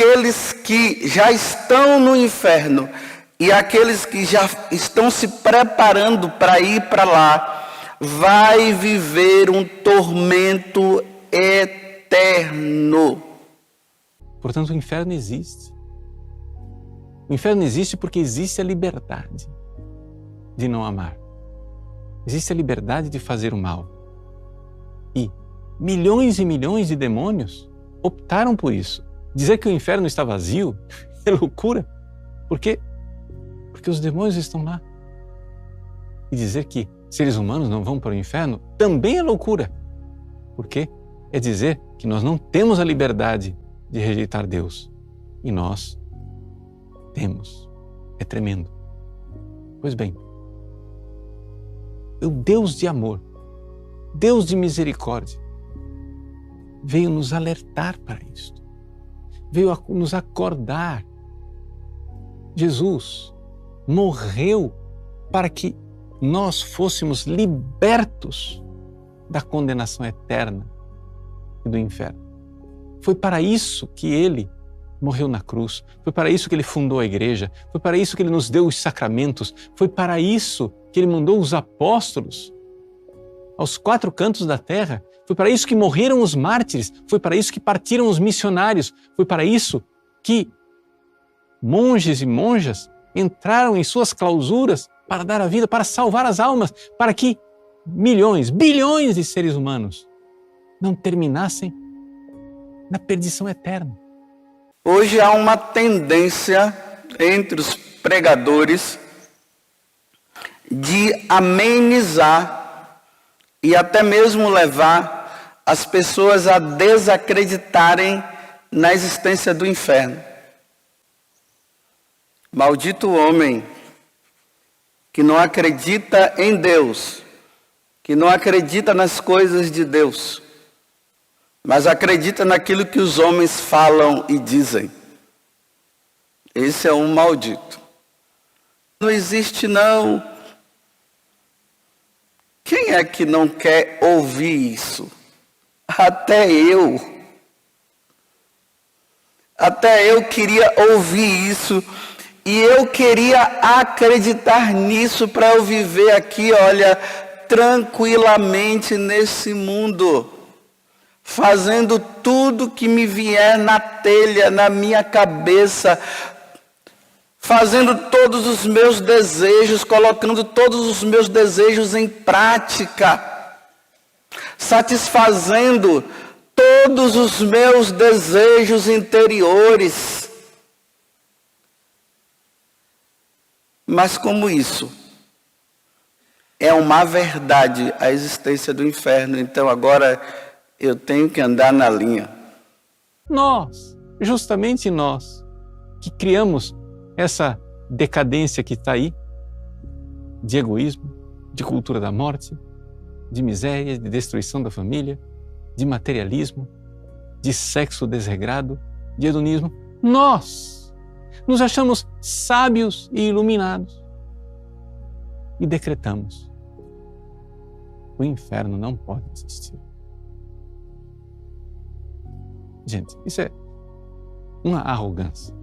aqueles que já estão no inferno e aqueles que já estão se preparando para ir para lá, vai viver um tormento eterno. Portanto, o inferno existe. O inferno existe porque existe a liberdade de não amar. Existe a liberdade de fazer o mal. E milhões e milhões de demônios optaram por isso. Dizer que o inferno está vazio é loucura. Por quê? Porque os demônios estão lá. E dizer que seres humanos não vão para o inferno também é loucura. Por quê? É dizer que nós não temos a liberdade de rejeitar Deus. E nós temos. É tremendo. Pois bem, o Deus de amor, Deus de misericórdia, veio nos alertar para isto. Veio nos acordar. Jesus morreu para que nós fôssemos libertos da condenação eterna e do inferno. Foi para isso que Ele morreu na cruz, foi para isso que Ele fundou a igreja, foi para isso que Ele nos deu os sacramentos, foi para isso que Ele mandou os apóstolos aos 4 cantos da terra, foi para isso que morreram os mártires, foi para isso que partiram os missionários, foi para isso que monges e monjas entraram em suas clausuras para dar a vida, para salvar as almas, para que milhões, bilhões de seres humanos não terminassem na perdição eterna. Hoje há uma tendência entre os pregadores de amenizar e até mesmo levar as pessoas a desacreditarem na existência do inferno. Maldito o homem que não acredita em Deus, que não acredita nas coisas de Deus, mas acredita naquilo que os homens falam e dizem. Esse é um maldito. Não existe não. Quem é que não quer ouvir isso? Até eu. Até eu queria ouvir isso. E eu queria acreditar nisso para eu viver aqui, olha, tranquilamente nesse mundo, fazendo tudo que me vier na telha, na minha cabeça, fazendo todos os meus desejos, colocando todos os meus desejos em prática, satisfazendo todos os meus desejos interiores. Mas como isso é uma verdade, a existência do inferno, então agora eu tenho que andar na linha. Nós, justamente nós, que criamos essa decadência que está aí, de egoísmo, de cultura da morte, de miséria, de destruição da família, de materialismo, de sexo desregrado, de hedonismo, nós nos achamos sábios e iluminados e decretamos: o inferno não pode existir. Gente, isso é uma arrogância,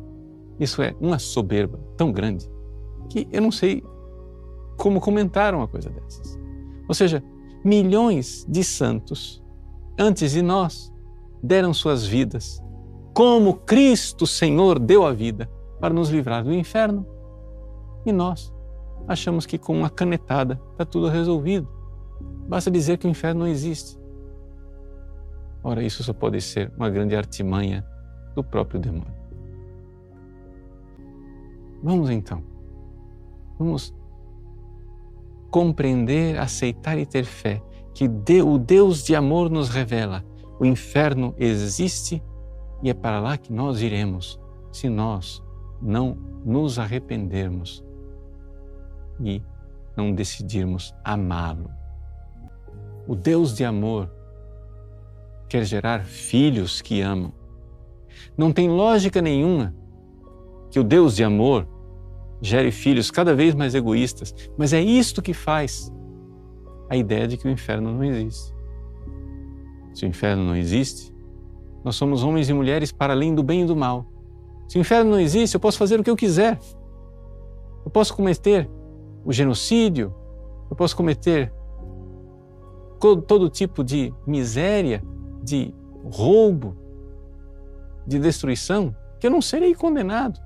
isso é uma soberba tão grande que eu não sei como comentar uma coisa dessas. Ou seja, milhões de santos antes de nós deram suas vidas, como Cristo Senhor deu a vida para nos livrar do inferno, e nós achamos que com uma canetada está tudo resolvido. Basta dizer que o inferno não existe. Ora, isso só pode ser uma grande artimanha do próprio demônio. Vamos então, vamos compreender, aceitar e ter fé que o Deus de amor nos revela: o inferno existe e é para lá que nós iremos se nós não nos arrependermos e não decidirmos amá-lo. O Deus de amor quer gerar filhos que amam. Não tem lógica nenhuma que o Deus de amor gere filhos cada vez mais egoístas, mas é isto que faz a ideia de que o inferno não existe. Se o inferno não existe, nós somos homens e mulheres para além do bem e do mal, Se o inferno não existe, eu posso fazer o que eu quiser. Eu posso cometer o genocídio, eu posso cometer todo tipo de miséria, de roubo, de destruição, que eu não serei condenado.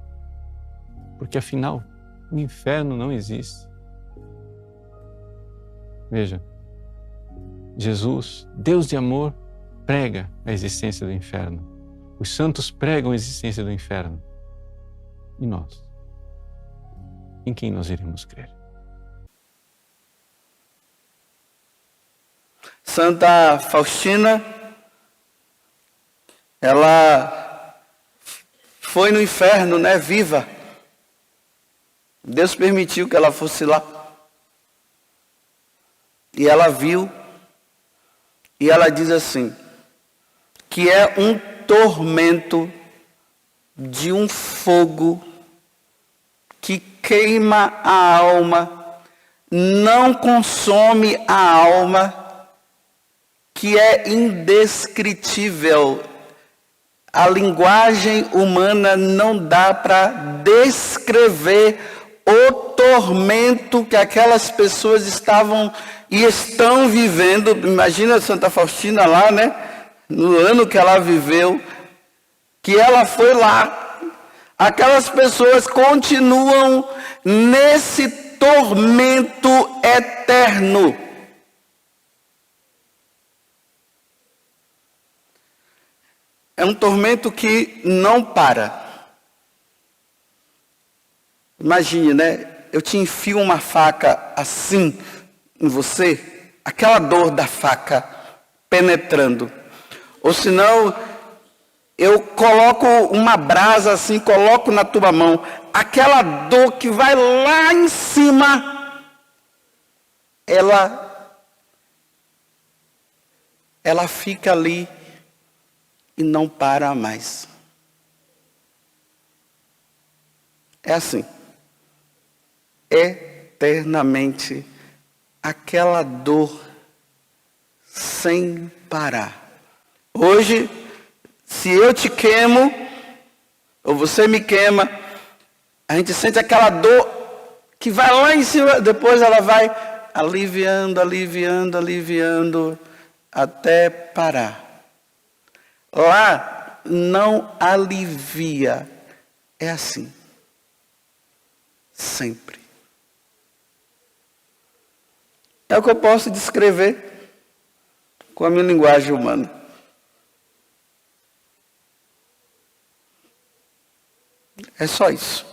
Porque afinal, o inferno não existe. Veja, Jesus, Deus de amor, prega a existência do inferno. Os santos pregam a existência do inferno. E nós? Em quem nós iremos crer? Santa Faustina, ela foi no inferno, né, viva. Deus permitiu que ela fosse lá. E ela viu, e ela diz assim, que é um tormento de um fogo que queima a alma, não consome a alma, que é indescritível. A linguagem humana não dá para descrever o tormento que aquelas pessoas estavam e estão vivendo. Imagina Santa Faustina lá, né? No ano que ela viveu, que ela foi lá. Aquelas pessoas continuam nesse tormento eterno. É um tormento que não para. Imagine, né? Eu te enfio uma faca assim em você, aquela dor da faca penetrando. Ou senão, eu coloco uma brasa assim, coloco na tua mão, aquela dor que vai lá em cima, ela fica ali e não para mais. É assim, eternamente, aquela dor sem parar. Hoje, se eu te queimo, ou você me queima, a gente sente aquela dor que vai lá em cima, depois ela vai aliviando, aliviando, aliviando, até parar. Lá não alivia, é assim, sempre. É o que eu posso descrever com a minha linguagem humana. É só isso.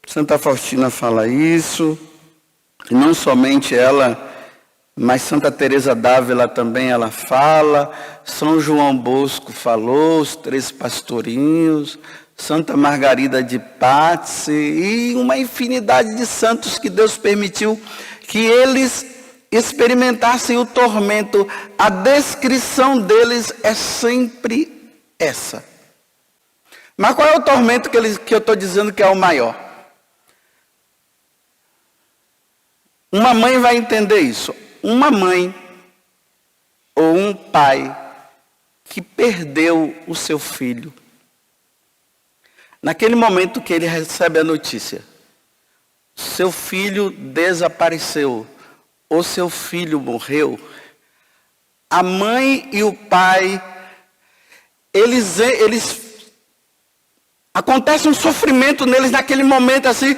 Santa Faustina fala isso, e não somente ela, mas Santa Teresa d'Ávila também ela fala, São João Bosco falou, os 3 pastorinhos, Santa Margarida de Pazzi e uma infinidade de santos que Deus permitiu que eles experimentassem o tormento. A descrição deles é sempre essa. Mas qual é o tormento que eu estou dizendo que é o maior? Uma mãe vai entender isso. Uma mãe ou um pai que perdeu o seu filho. Naquele momento que ele recebe a notícia, seu filho desapareceu, ou seu filho morreu, a mãe e o pai, acontece um sofrimento neles naquele momento assim,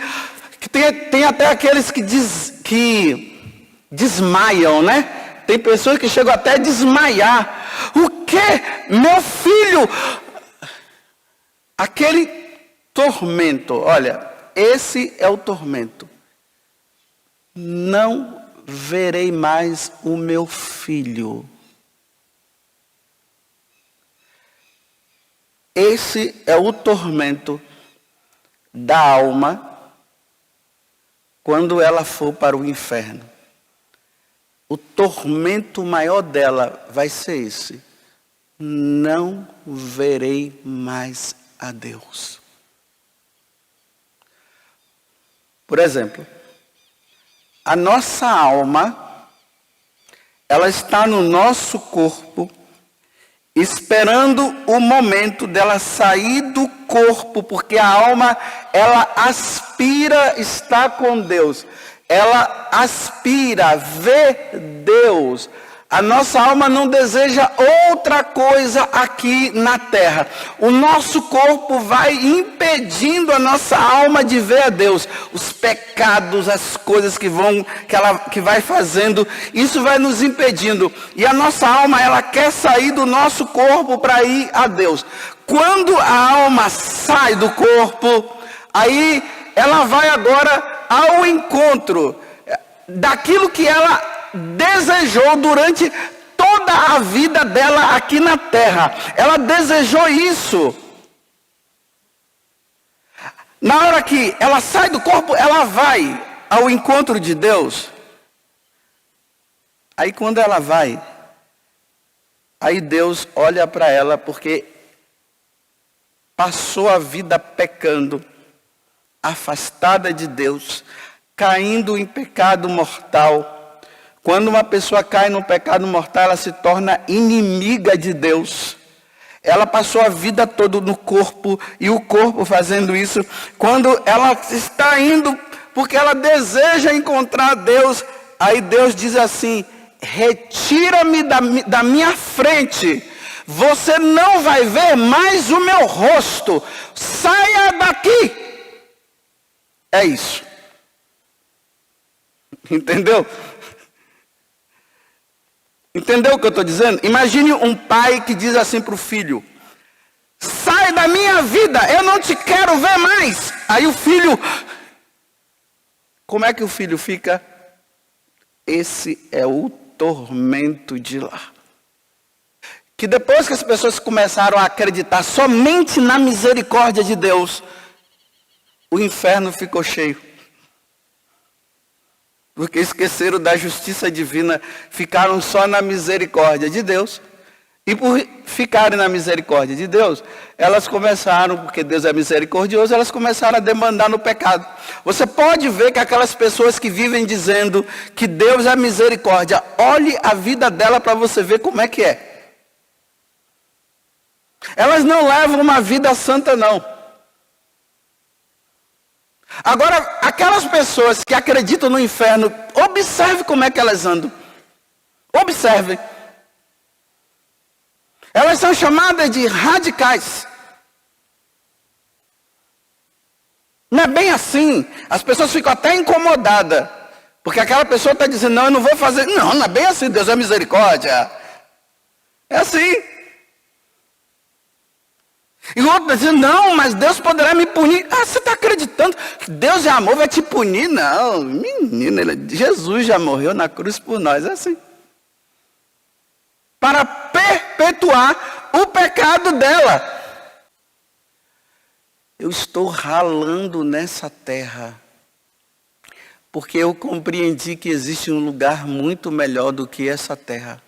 que tem até aqueles que desmaiam, né? Tem pessoas que chegam até a desmaiar. O quê? Meu filho! Aquele tormento, olha, esse é o tormento. Não verei mais o meu filho. Esse é o tormento da alma quando ela for para o inferno. O tormento maior dela vai ser esse. Não verei mais a Deus. Por exemplo, a nossa alma, ela está no nosso corpo esperando o momento dela sair do corpo, porque a alma, ela aspira estar com Deus. Ela aspira ver Deus. A nossa alma não deseja outra coisa aqui na terra. O nosso corpo vai impedindo a nossa alma de ver a Deus. Os pecados, as coisas que vai fazendo, isso vai nos impedindo. E a nossa alma, ela quer sair do nosso corpo para ir a Deus. Quando a alma sai do corpo, aí ela vai agora ao encontro daquilo que ela desejou durante toda a vida dela aqui na terra. Ela desejou isso. Na hora que ela sai do corpo, ela vai ao encontro de Deus. Aí quando ela vai, aí Deus olha para ela, porque passou a vida pecando, afastada de Deus, caindo em pecado mortal. Quando uma pessoa cai no pecado mortal, ela se torna inimiga de Deus. Ela passou a vida toda no corpo, e o corpo fazendo isso. Quando ela está indo, porque ela deseja encontrar Deus, aí Deus diz assim: retira-me da minha frente, você não vai ver mais o meu rosto, saia daqui. É isso. Entendeu? Entendeu o que eu estou dizendo? Imagine um pai que diz assim para o filho: sai da minha vida, eu não te quero ver mais. Aí o filho, como é que o filho fica? Esse é o tormento de lá. Que depois que as pessoas começaram a acreditar somente na misericórdia de Deus, o inferno ficou cheio. Porque esqueceram da justiça divina, ficaram só na misericórdia de Deus. E por ficarem na misericórdia de Deus, elas começaram, porque Deus é misericordioso, elas começaram a demandar no pecado. Você pode ver que aquelas pessoas que vivem dizendo que Deus é misericórdia, olhe a vida dela para você ver como é que é. Elas não levam uma vida santa, não. Agora, aquelas pessoas que acreditam no inferno, observe como é que elas andam. Observe. Elas são chamadas de radicais. Não é bem assim. As pessoas ficam até incomodadas. Porque aquela pessoa está dizendo: não, eu não vou fazer. Não, não é bem assim, Deus é misericórdia. É assim. E o outro está dizendo: não, mas Deus poderá me punir. Ah, você está acreditando que Deus é amor, vai te punir? Não, menina, Jesus já morreu na cruz por nós, é assim. Para perpetuar o pecado dela. Eu estou ralando nessa terra, porque eu compreendi que existe um lugar muito melhor do que essa terra.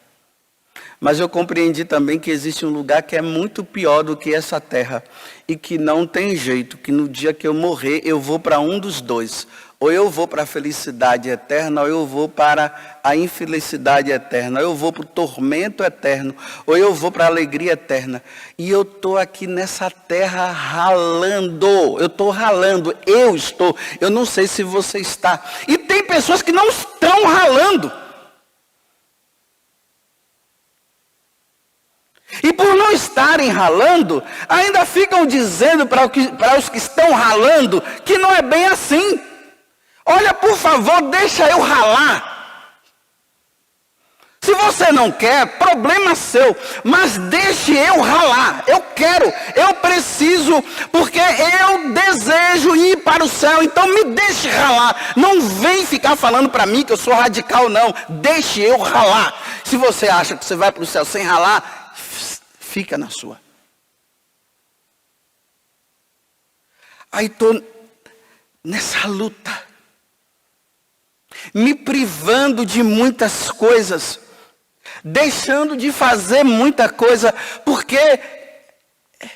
Mas eu compreendi também que existe um lugar que é muito pior do que essa terra. E que não tem jeito, que no dia que eu morrer, eu vou para um dos dois. Ou eu vou para a felicidade eterna, ou eu vou para a infelicidade eterna. Ou eu vou para o tormento eterno, ou eu vou para a alegria eterna. E eu estou aqui nessa terra ralando. Eu estou ralando, eu não sei se você está. E tem pessoas que não estão ralando. E por não estarem ralando, ainda ficam dizendo para os que estão ralando que não é bem assim. Olha, por favor, deixa eu ralar. Se você não quer, problema seu, mas deixe eu ralar. Eu quero, eu preciso, porque eu desejo ir para o céu, então me deixe ralar. Não vem ficar falando para mim que eu sou radical, não. Deixe eu ralar. Se você acha que você vai para o céu sem ralar, fica na sua. Aí estou nessa luta, me privando de muitas coisas, deixando de fazer muita coisa, porque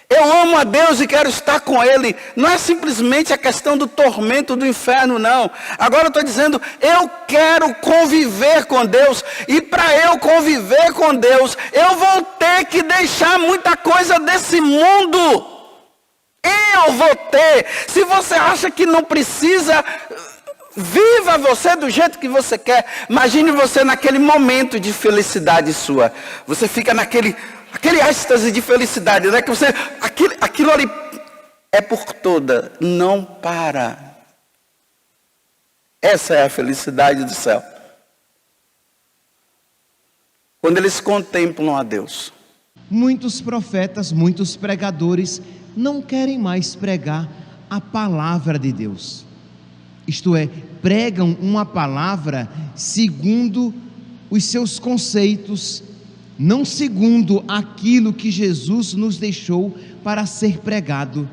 Eu amo a Deus e quero estar com Ele. Não é simplesmente a questão do tormento do inferno, não. Agora eu estou dizendo, eu quero conviver com Deus. E para eu conviver com Deus, eu vou ter que deixar muita coisa desse mundo. Eu vou ter. Se você acha que não precisa, viva você do jeito que você quer. Imagine você naquele momento de felicidade sua. Você fica naquele êxtase de felicidade, né? Que você, aquilo ali é por toda, não para. Essa é a felicidade do céu. Quando eles contemplam a Deus. Muitos profetas, muitos pregadores não querem mais pregar a palavra de Deus. Isto é, pregam uma palavra segundo os seus conceitos, não segundo aquilo que Jesus nos deixou para ser pregado.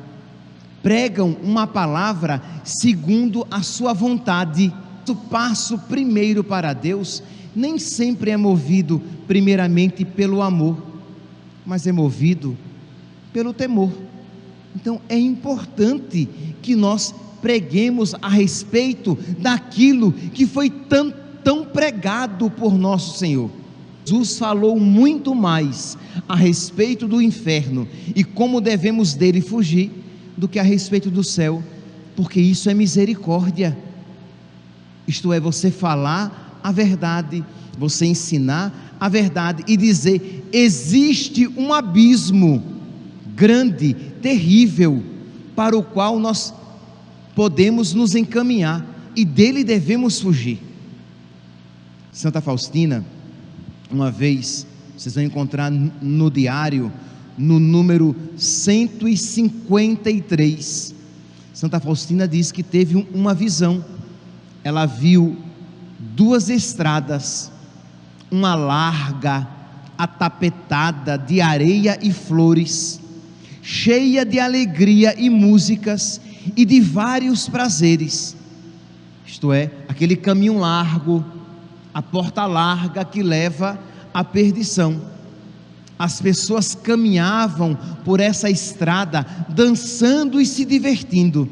Pregam uma palavra segundo a sua vontade. O passo primeiro para Deus nem sempre é movido primeiramente pelo amor, mas é movido pelo temor. Então é importante que nós preguemos a respeito daquilo que foi tão pregado por nosso Senhor. Jesus falou muito mais a respeito do inferno e como devemos dele fugir do que a respeito do céu, porque isso é misericórdia. Isto é, você falar a verdade, você ensinar a verdade e dizer: existe um abismo grande, terrível, para o qual nós podemos nos encaminhar e dele devemos fugir. Santa Faustina, uma vez, vocês vão encontrar no diário, no número 153, Santa Faustina diz que teve uma visão. Ela viu duas estradas, uma larga, atapetada de areia e flores, cheia de alegria e músicas e de vários prazeres. Isto é, aquele caminho largo, a porta larga que leva à perdição. As pessoas caminhavam por essa estrada, dançando e se divertindo.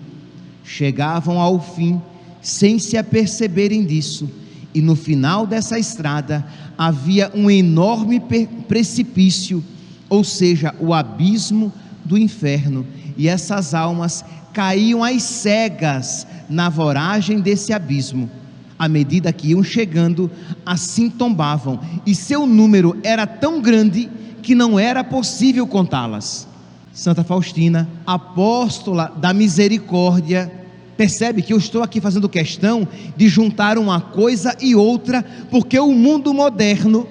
Chegavam ao fim, sem se aperceberem disso, e no final dessa estrada havia um enorme precipício, ou seja, o abismo do inferno, e essas almas caíam às cegas na voragem desse abismo. À medida que iam chegando, assim tombavam, e seu número era tão grande que não era possível contá-las. Santa Faustina, apóstola da misericórdia, percebe que eu estou aqui fazendo questão de juntar uma coisa e outra, porque o mundo moderno,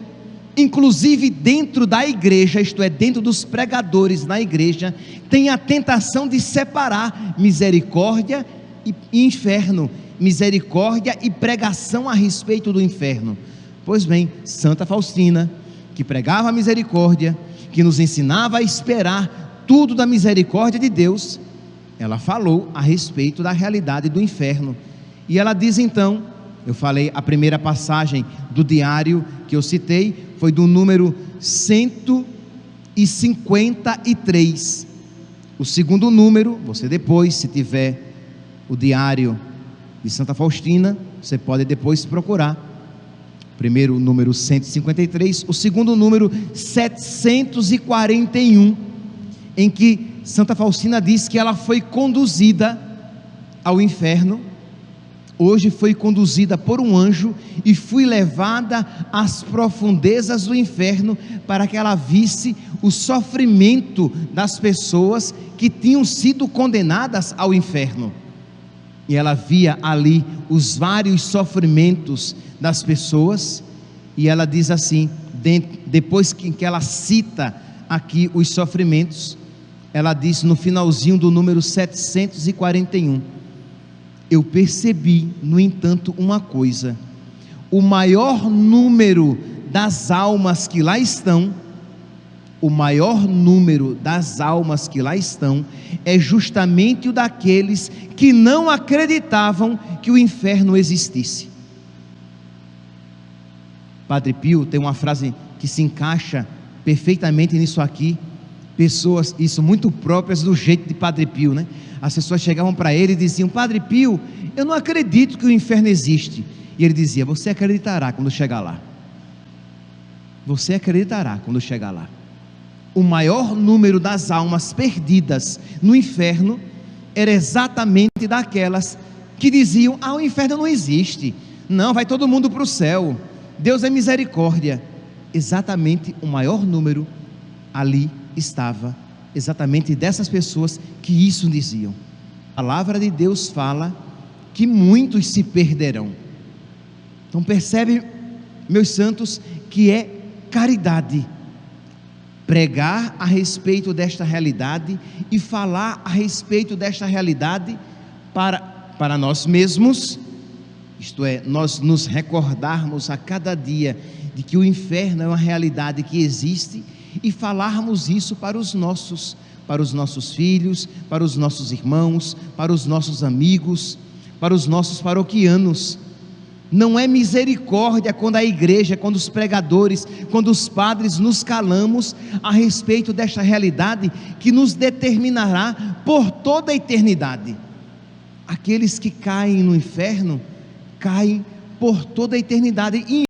inclusive dentro da igreja, isto é, dentro dos pregadores na igreja, tem a tentação de separar misericórdia e inferno, misericórdia e pregação a respeito do inferno. Pois bem, Santa Faustina, que pregava a misericórdia, que nos ensinava a esperar tudo da misericórdia de Deus, ela falou a respeito da realidade do inferno. E ela diz então, eu falei, a primeira passagem do diário que eu citei foi do número 153. O segundo número, você depois, se tiver o diário de Santa Faustina, você pode depois procurar. Primeiro número 153, o segundo número 741, em que Santa Faustina diz que ela foi conduzida ao inferno. Hoje foi conduzida por um anjo e foi levada às profundezas do inferno para que ela visse o sofrimento das pessoas que tinham sido condenadas ao inferno. E ela via ali os vários sofrimentos das pessoas, e ela diz assim, depois que ela cita aqui os sofrimentos, ela diz no finalzinho do número 741, eu percebi, no entanto, uma coisa: o maior número das almas que lá estão, é justamente o daqueles que não acreditavam que o inferno existisse. Padre Pio tem uma frase que se encaixa perfeitamente nisso aqui. pessoas, isso muito próprias do jeito de Padre Pio, né? As pessoas chegavam para ele e diziam: Padre Pio, eu não acredito que o inferno existe. E ele dizia: você acreditará quando chegar lá. Você acreditará quando chegar lá. O maior número das almas perdidas no inferno era exatamente daquelas que diziam: ah, o inferno não existe, não, vai todo mundo para o céu, Deus é misericórdia. Exatamente o maior número ali estava, exatamente dessas pessoas que isso diziam. A palavra de Deus fala que muitos se perderão. Então percebe, meus santos, que é caridade pregar a respeito desta realidade e falar a respeito desta realidade para nós mesmos, isto é, nós nos recordarmos a cada dia de que o inferno é uma realidade que existe e falarmos isso para os nossos filhos, para os nossos irmãos, para os nossos amigos, para os nossos paroquianos. Não é misericórdia quando a igreja, quando os pregadores, quando os padres nos calamos a respeito desta realidade que nos determinará por toda a eternidade. Aqueles que caem no inferno, caem por toda a eternidade.